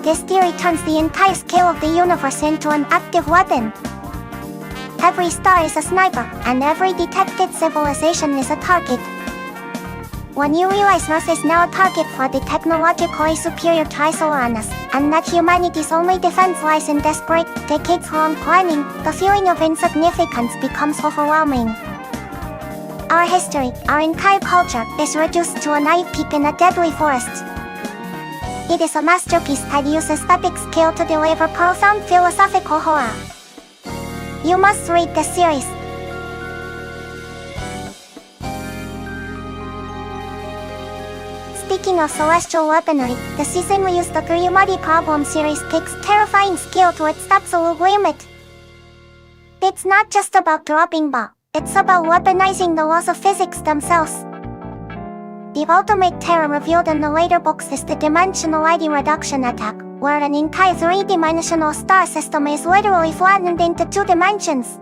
This theory turns the entire scale of the universe into an active weapon. Every star is a sniper, and every detected civilization is a target. When you realize Earth is now a target for the technologically superior Trisoranus, and that humanity's only defense lies in desperate, decades-long planning, the feeling of insignificance becomes overwhelming. Our history, our entire culture, is reduced to a naive peep in a deadly forest. It is a masterpiece that uses epic scale to deliver profound philosophical horror. You must read the series. Speaking of celestial weaponry, the season we use the three-body problem series takes terrifying scale to its absolute limit. It's not just about dropping bombs, it's about weaponizing the laws of physics themselves. The ultimate terror revealed in the later books is the dimensionality reduction attack, where an entire three-dimensional star system is literally flattened into two dimensions.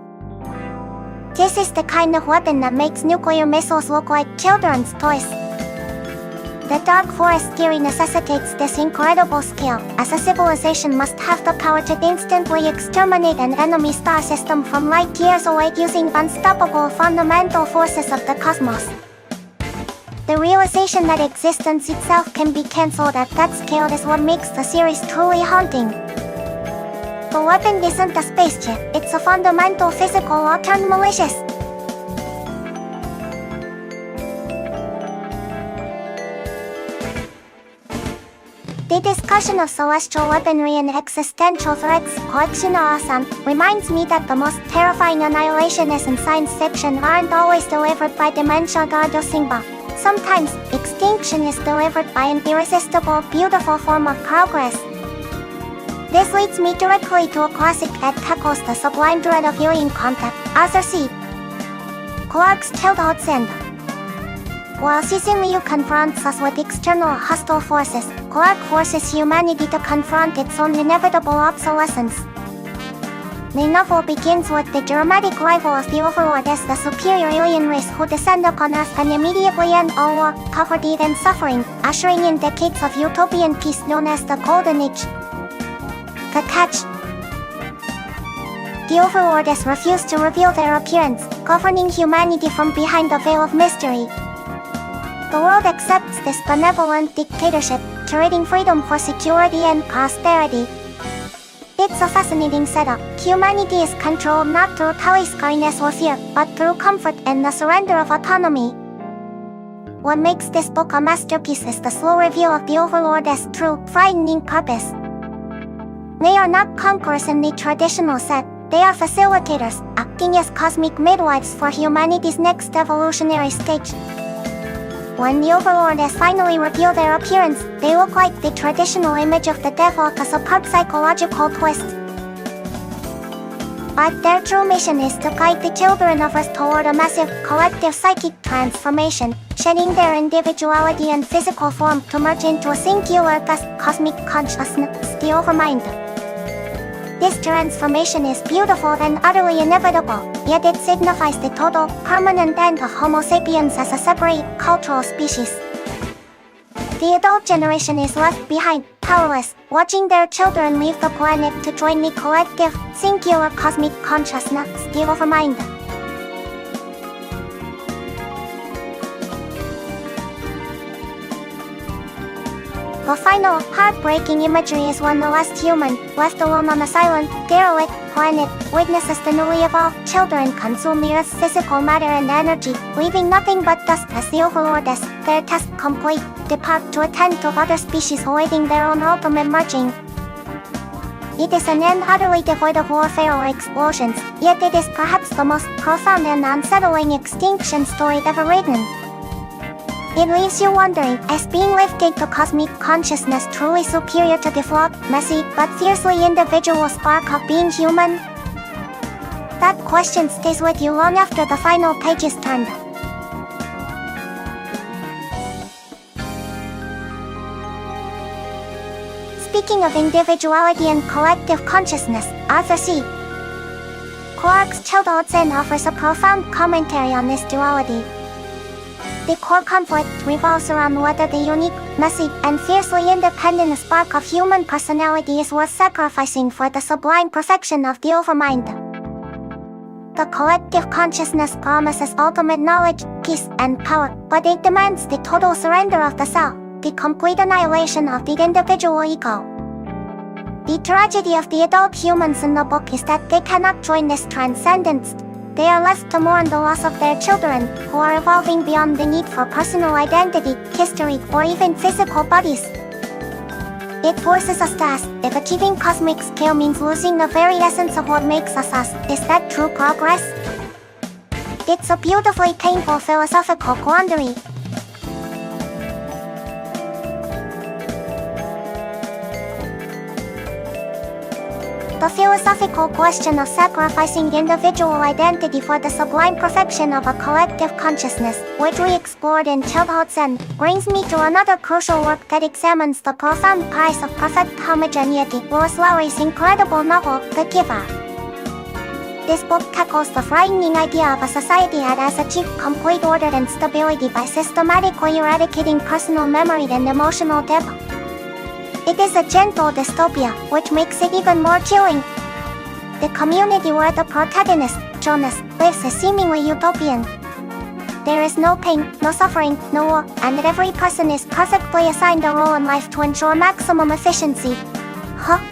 This is the kind of weapon that makes nuclear missiles look like children's toys. The dark forest theory necessitates this incredible scale, as a civilization must have the power to instantly exterminate an enemy star system from light years away using unstoppable fundamental forces of the cosmos. The realization that existence itself can be cancelled at that scale is what makes the series truly haunting. The weapon isn't a spaceship, it's a fundamental physical law turned malicious. The discussion of celestial weaponry and existential threats, Koichino-san, reminds me that the most terrifying annihilationists in science fiction aren't always delivered by Dementia Gardo Simba. sometimes, extinction is delivered by an irresistible, beautiful form of progress. This leads me directly to a classic that tackles the sublime dread of alien contact, Arthur C. Clarke's childhood sin. While CCMU confronts us with external hostile forces, Clarke forces humanity to confront its own inevitable obsolescence. The novel begins with the dramatic arrival of the Overlord as the superior alien race who descend upon Earth and immediately end all war, poverty and suffering, ushering in decades of utopian peace known as the Golden Age. The catch: the Overlords refuse to reveal their appearance, governing humanity from behind a veil of mystery. The world accepts this benevolent dictatorship, trading freedom for security and prosperity. It's a fascinating setup. Humanity is controlled not through taliscariness or fear, but through comfort and the surrender of autonomy. What makes this book a masterpiece is the slow reveal of the Overlord as true, frightening purpose. They are not conquerors in the traditional sense. They are facilitators, acting as cosmic midwives for humanity's next evolutionary stage. When the Overlords finally reveal their appearance, they look like the traditional image of the devil, a superb psychological twist. But their true mission is to guide the children of Earth toward a massive, collective psychic transformation, shedding their individuality and physical form to merge into a singular cosmic consciousness, the Overmind. This transformation is beautiful and utterly inevitable, yet it signifies the total, permanent end of Homo sapiens as a separate, cultural species. The adult generation is left behind, powerless, watching their children leave the planet to join the collective, singular cosmic consciousness, the Overmind. The final, heartbreaking imagery is when the last human, left alone on a silent, derelict planet, witnesses the newly evolved children consume the Earth's physical matter and energy, leaving nothing but dust as the Overlords, their task complete, depart to attend to other species awaiting their own ultimate merging. It is an end utterly devoid of warfare or explosions, yet it is perhaps the most profound and unsettling extinction story ever written. It leaves you wondering, is being lifted to cosmic consciousness truly superior to the flawed, messy, but fiercely individual spark of being human? That question stays with you long after the final page is turned. Speaking of individuality and collective consciousness, Arthur C. Clarke's Childhood Sin offers a profound commentary on this duality. The core conflict revolves around whether the unique, messy, and fiercely independent spark of human personality is worth sacrificing for the sublime perfection of the Overmind. The collective consciousness promises ultimate knowledge, peace, and power, but it demands the total surrender of the self, the complete annihilation of the individual ego. The tragedy of the adult humans in the book is that they cannot join this transcendence. They are left to mourn the loss of their children, who are evolving beyond the need for personal identity, history, or even physical bodies. It forces us to ask, if achieving cosmic scale means losing the very essence of what makes us us, is that true progress? It's a beautifully painful philosophical quandary. The philosophical question of sacrificing individual identity for the sublime perfection of a collective consciousness, which we explored in Childhood Sin, brings me to another crucial work that examines the profound price of perfect homogeneity, Lois Lowry's incredible novel, The Giver. This book tackles the frightening idea of a society that has achieved complete order and stability by systematically eradicating personal memory and emotional depth. It is a gentle dystopia, which makes it even more chilling. The community where the protagonist, Jonas, lives is seemingly utopian. There is no pain, no suffering, no war, and every person is perfectly assigned a role in life to ensure maximum efficiency. Huh?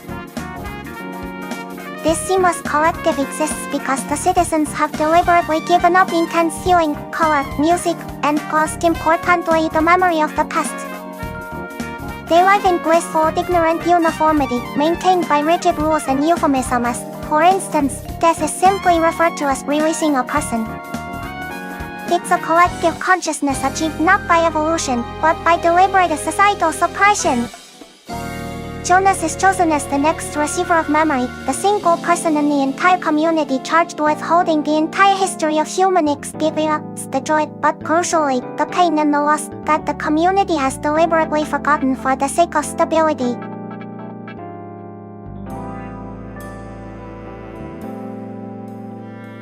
This seamless collective exists because the citizens have deliberately given up intense feeling, color, music, and most importantly the memory of the past. They live in blissful ignorant uniformity, maintained by rigid rules and euphemisms. For instance, death is simply referred to as releasing a person. it's a collective consciousness achieved not by evolution, but by deliberate societal suppression. Jonas is chosen as the next receiver of memory, the single person in the entire community charged with holding the entire history of human experience, the joy, but crucially, the pain and the loss, that the community has deliberately forgotten for the sake of stability.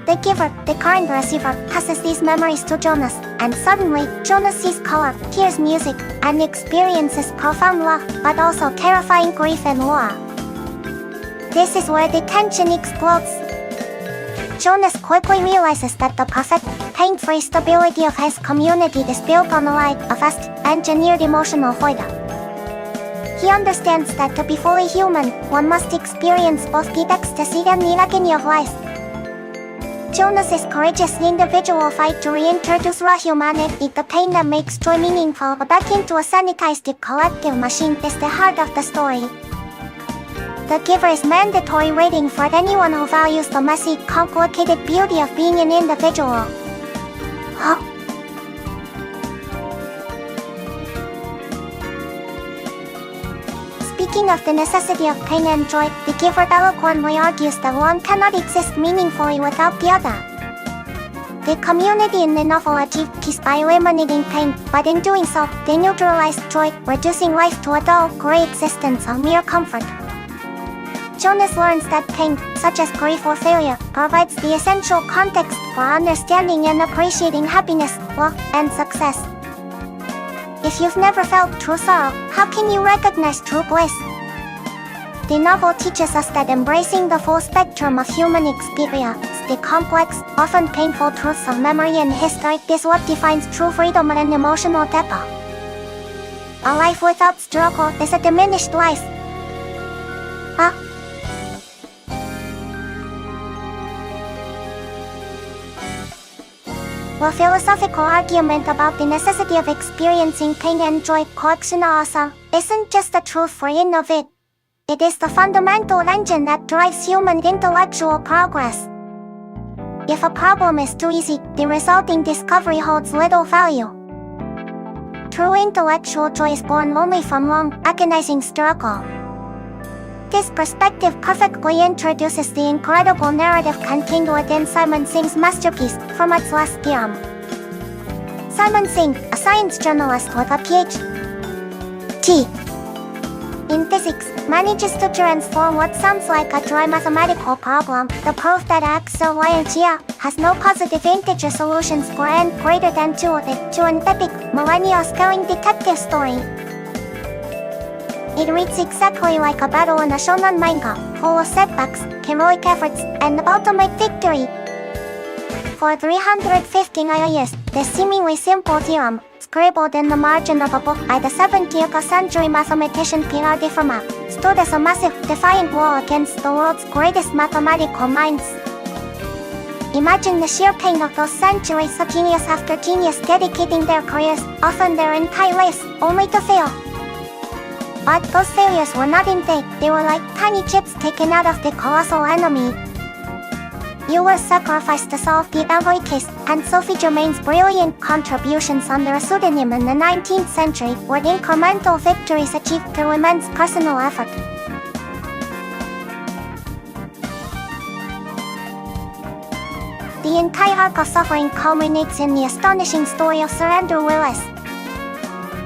The giver, the current receiver, passes these memories to Jonas, and suddenly, Jonas sees color, hears music, and experiences profound love, but also terrifying grief and war. This is where the tension explodes. Jonas quickly realizes that the perfect, pain-free stability of his community is built on a lie, a vast, engineered emotional void. He understands that to be fully human, one must experience both the ecstasy and the agony of life. Jonas' courageous individual fight to reintroduce raw humanity, the pain that makes joy meaningful, back into a sanitized collective machine is the heart of the story. The giver is mandatory reading for anyone who values the messy, complicated beauty of being an individual. Speaking of the necessity of pain and joy, the giver eloquently argues that one cannot exist meaningfully without the other. The community in the novel achieved peace by eliminating pain, but in doing so, they neutralized joy, reducing life to a dull, gray existence of mere comfort. Jonas learns that pain, such as grief or failure, provides the essential context for understanding and appreciating happiness, love, and success. If you've never felt true sorrow, how can you recognize true bliss? The novel teaches us that embracing the full spectrum of human experience, the complex, often painful truths of memory and history, is what defines true freedom and emotional depth. A life without struggle is a diminished life. A philosophical argument about the necessity of experiencing pain and joy isn't just the truth for in of it. It is the fundamental engine that drives human intellectual progress. If a problem is too easy, the resulting discovery holds little value. True intellectual joy is born only from long, agonizing struggle. This perspective perfectly introduces the incredible narrative contained within Simon Singh's masterpiece, From Its Last Theorem. Simon Singh, a science journalist with a Ph.D. in physics, manages to transform what sounds like a dry mathematical problem, the proof that X, so Y, and G has no positive integer solutions for n greater than 2 to an epic, millennia-scaling detective story. It reads exactly like a battle in a shonen manga, full of setbacks, heroic efforts, and the ultimate victory. For 359 years, this seemingly simple theorem, scribbled in the margin of a book by the 17th century mathematician Pierre de Fermat, stood as a massive, defiant wall against the world's greatest mathematical minds. Imagine the sheer pain of those centuries of genius after genius dedicating their careers, often their entire lives, only to fail. But those failures were not in vain, they were like tiny chips taken out of the colossal enemy. You were sacrificed to solve the every case, and Sophie Germain's brilliant contributions under a pseudonym in the 19th century were incremental victories achieved through immense personal effort. The entire arc of suffering culminates in the astonishing story of Sir Andrew Willis.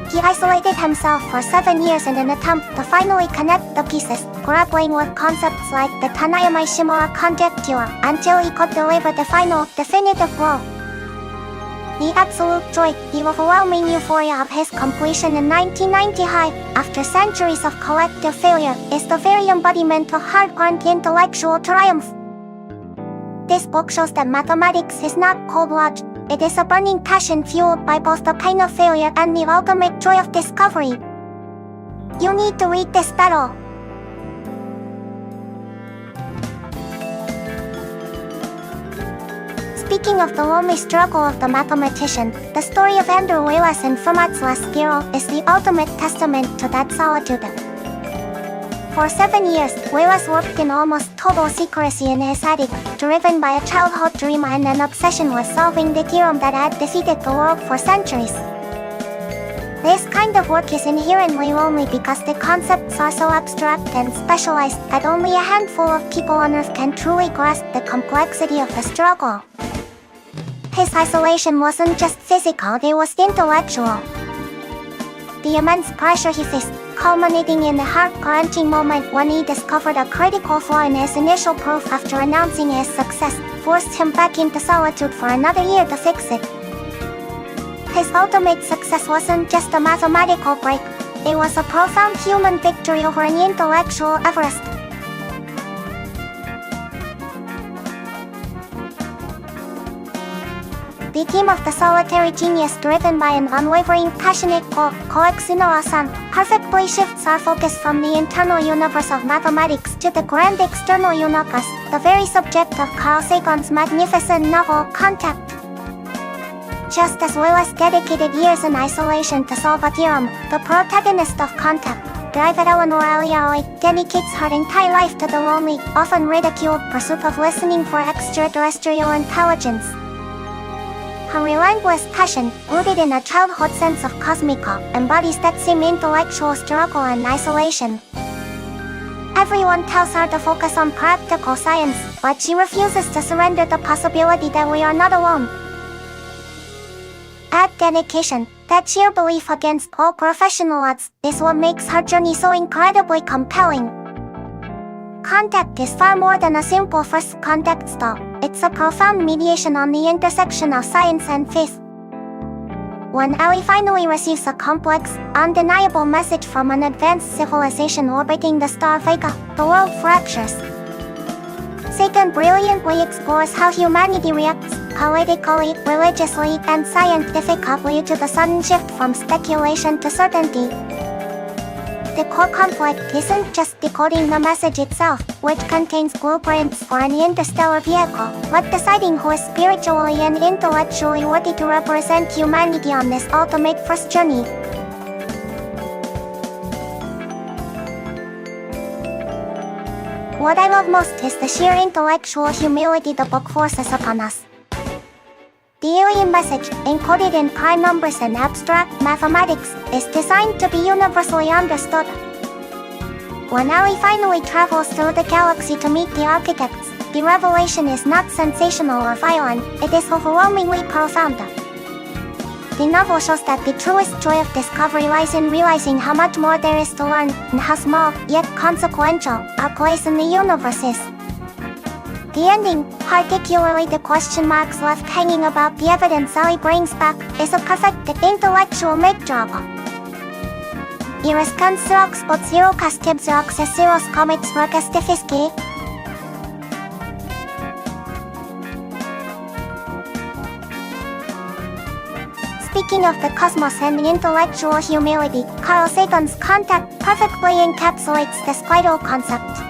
He isolated himself for 7 years in an attempt to finally connect the pieces, grappling with concepts like the Tanayama-Shimura conjecture, until he could deliver the final, definitive blow. The absolute joy, the overwhelming euphoria of his completion in 1995, after centuries of collective failure, is the very embodiment of hard-earned intellectual triumph. This book shows that mathematics is not cold blood. It is a burning passion fueled by both the pain of failure and the ultimate joy of discovery. You need to read this battle. Speaking of the lonely struggle of the mathematician, the story of Andrew Willis in Fermat's Last Theorem is the ultimate testament to that solitude. For 7 years, Wallace worked in almost total secrecy in his attic, driven by a childhood dream and an obsession with solving the theorem that had defeated the world for centuries. This kind of work is inherently lonely because the concepts are so abstract and specialized that only a handful of people on Earth can truly grasp the complexity of the struggle. His isolation wasn't just physical, it was intellectual. The immense pressure he faced, culminating in the heart-crunching moment when he discovered a critical flaw in his initial proof after announcing his success, forced him back into solitude for another year to fix it. His ultimate success wasn't just a mathematical break, it was a profound human victory over an intellectual Everest. The theme of the solitary genius, driven by an unwavering passionate goal, Koexunoa-san, perfectly shifts our focus from the internal universe of mathematics to the grand external universe, the very subject of Carl Sagan's magnificent novel, Contact. Just as Wallace dedicated years in isolation to solve a theorem, the protagonist of Contact, Driver Eleanor Aliaoi, dedicates her entire life to the lonely, often ridiculed pursuit of listening for extraterrestrial intelligence. Her relentless passion, rooted in a childhood sense of cosmic awe, embodies that same intellectual struggle and isolation. Everyone tells her to focus on practical science, but she refuses to surrender the possibility that we are not alone. That dedication, that sheer belief against all professional odds, is what makes her journey so incredibly compelling. Contact is far more than a simple first contact stop. It's a profound mediation on the intersection of science and faith. When Ellie finally receives a complex, undeniable message from an advanced civilization orbiting the star Vega, the world fractures. Sagan brilliantly explores how humanity reacts, politically, religiously, and scientifically to the sudden shift from speculation to certainty. The core conflict isn't just decoding the message itself, which contains blueprints for an interstellar vehicle, but deciding who is spiritually and intellectually worthy to represent humanity on this ultimate first journey. What I love most is the sheer intellectual humility the book forces upon us. The alien message, encoded in prime numbers and abstract mathematics, is designed to be universally understood. When Ellie finally travels through the galaxy to meet the architects, the revelation is not sensational or violent, it is overwhelmingly profound. The novel shows that the truest joy of discovery lies in realizing how much more there is to learn, and how small, yet consequential, our place in the universe is. The ending, particularly the question marks left hanging about the evidence Ellie brings back, is a perfect intellectual mic-drop. Ireskansyok od zerokastibzok se zeroskomits rokastifisky. Speaking of the cosmos and intellectual humility, Carl Sagan's Contact perfectly encapsulates this vital concept.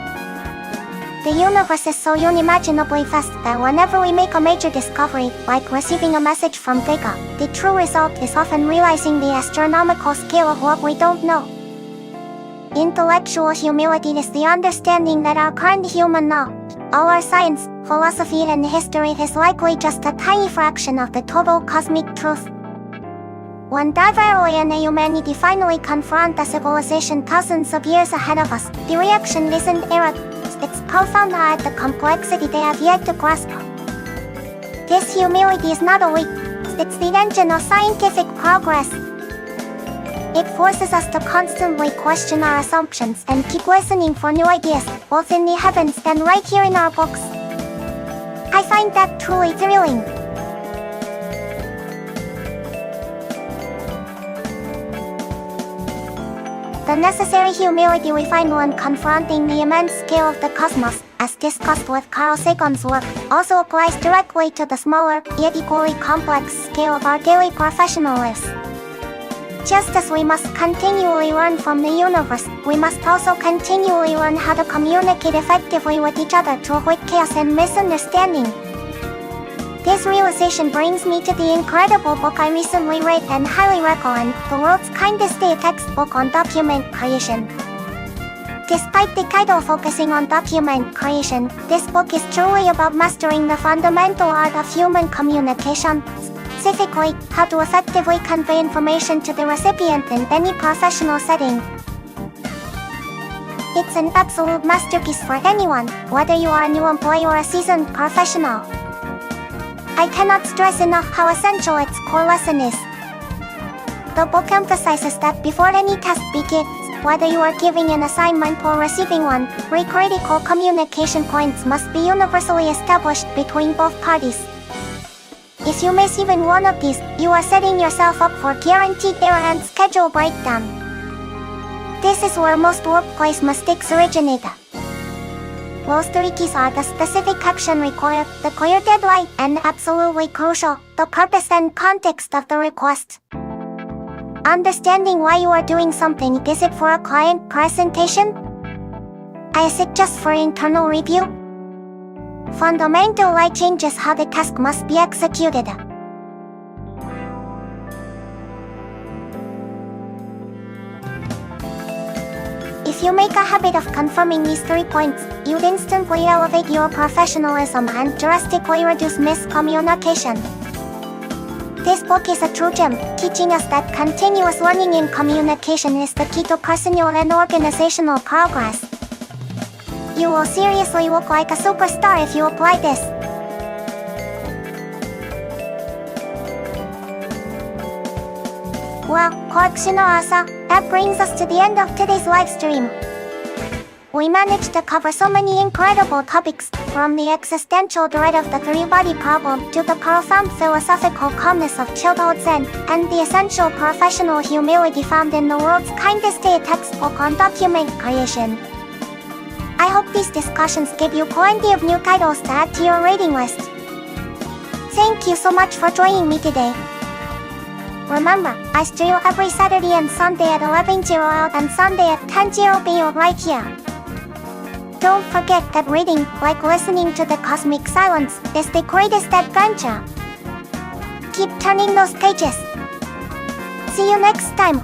The universe is so unimaginably vast that whenever we make a major discovery, like receiving a message from Vega, the true result is often realizing the astronomical scale of what we don't know. Intellectual humility is the understanding that our current human knowledge, all our science, philosophy and history is likely just a tiny fraction of the total cosmic truth. When Diver and humanity finally confront a civilization thousands of years ahead of us, the reaction isn't arrogance, it's profound awe at the complexity they have yet to grasp. This humility is not a weakness, it's the engine of scientific progress. It forces us to constantly question our assumptions and keep listening for new ideas, both in the heavens and right here in our books. I find that truly thrilling. The necessary humility we find when confronting the immense scale of the cosmos, as discussed with Carl Sagan's work, also applies directly to the smaller, yet equally complex scale of our daily professional lives. Just as we must continually learn from the universe, we must also continually learn how to communicate effectively with each other to avoid chaos and misunderstanding. This realization brings me to the incredible book I recently read and highly recommend, The World's Kindest Day textbook on document creation. Despite the title focusing on document creation, this book is truly about mastering the fundamental art of human communication, specifically, how to effectively convey information to the recipient in any professional setting. It's an absolute masterpiece for anyone, whether you are a new employee or a seasoned professional. I cannot stress enough how essential its core lesson is. The book emphasizes that before any task begins, whether you are giving an assignment or receiving one, three critical communication points must be universally established between both parties. If you miss even one of these, you are setting yourself up for guaranteed error and schedule breakdown. This is where most workplace mistakes originate. Those three keys are the specific action required, the clear deadline, and absolutely crucial, the purpose and context of the request. Understanding why you are doing something. Is it for a client presentation? Is it just for internal review? Fundamentally changes how the task must be executed. If you make a habit of confirming these 3 points, you'd instantly elevate your professionalism and drastically reduce miscommunication. This book is a true gem, teaching us that continuous learning in communication is the key to personal and organizational progress. You will seriously look like a superstar if you apply this. Well, that brings us to the end of today's live stream. We managed to cover so many incredible topics, from the existential dread of the three-body problem to the profound philosophical calmness of childhood Zen, and the essential professional humility found in the world's kindest textbook on document creation. I hope these discussions give you plenty of new titles to add to your reading list. Thank you so much for joining me today. Remember, I stream every Saturday and Sunday at 11:00 out and Sunday at 10:00 p.m. right here. Don't forget that reading, like listening to the cosmic silence, is the greatest adventure. Keep turning those pages. See you next time.